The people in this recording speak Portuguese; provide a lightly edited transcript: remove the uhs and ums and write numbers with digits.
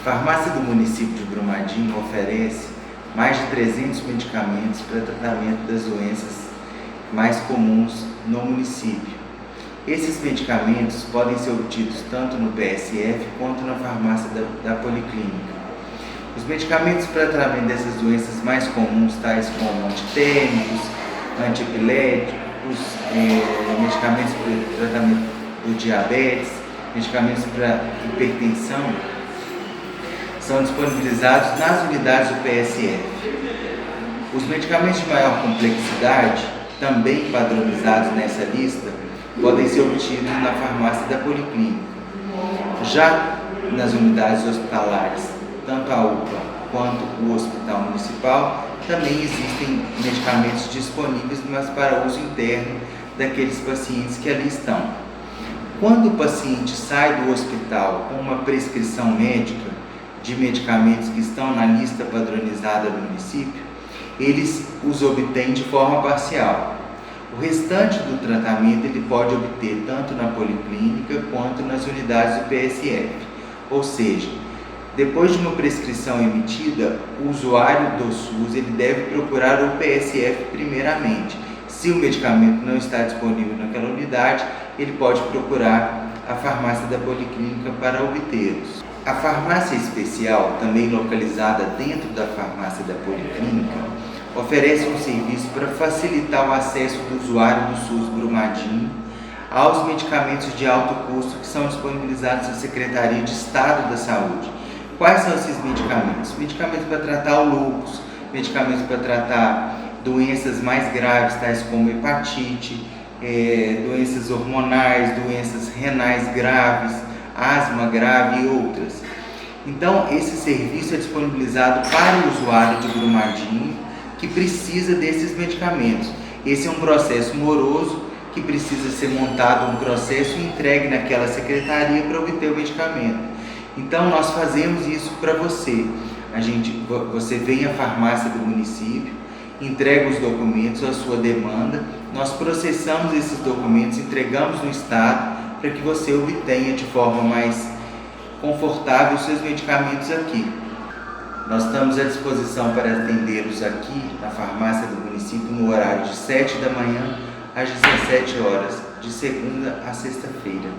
A farmácia do município de Brumadinho oferece mais de 300 medicamentos para tratamento das doenças mais comuns no município. Esses medicamentos podem ser obtidos tanto no PSF quanto na farmácia da Policlínica. Os medicamentos para tratamento dessas doenças mais comuns, tais como antitérmicos, antiepiléticos, medicamentos para tratamento do diabetes, medicamentos para hipertensão, são disponibilizados nas unidades do PSF. Os medicamentos de maior complexidade, também padronizados nessa lista, podem ser obtidos na farmácia da Policlínica. Já nas unidades hospitalares, tanto a UPA quanto o Hospital Municipal, também existem medicamentos disponíveis, mas para uso interno daqueles pacientes que ali estão. Quando o paciente sai do hospital com uma prescrição médica de medicamentos que estão na lista padronizada do município, eles os obtêm de forma parcial. O restante do tratamento ele pode obter tanto na Policlínica quanto nas unidades do PSF. Ou seja, depois de uma prescrição emitida, o usuário do SUS ele deve procurar o PSF primeiramente. Se o medicamento não está disponível naquela unidade, ele pode procurar a farmácia da Policlínica para obtê-los. A farmácia especial, também localizada dentro da farmácia da Policlínica, oferece um serviço para facilitar o acesso do usuário do SUS Brumadinho aos medicamentos de alto custo que são disponibilizados na Secretaria de Estado da Saúde. Quais são esses medicamentos? Medicamentos para tratar o lúpus, medicamentos para tratar doenças mais graves, tais como hepatite, doenças hormonais, doenças renais graves, asma grave e outras. Então, esse serviço é disponibilizado para o usuário de Brumadinho que precisa desses medicamentos. Esse é um processo moroso que precisa ser montado um processo e entregue naquela secretaria para obter o medicamento. Então, nós fazemos isso para você. Você vem à farmácia do município, entrega os documentos, a sua demanda, nós processamos esses documentos, entregamos no Estado para que você obtenha de forma mais confortável os seus medicamentos aqui. Nós estamos à disposição para atendê-los aqui na farmácia do município no horário de 7 da manhã às 17 horas, de segunda a sexta-feira.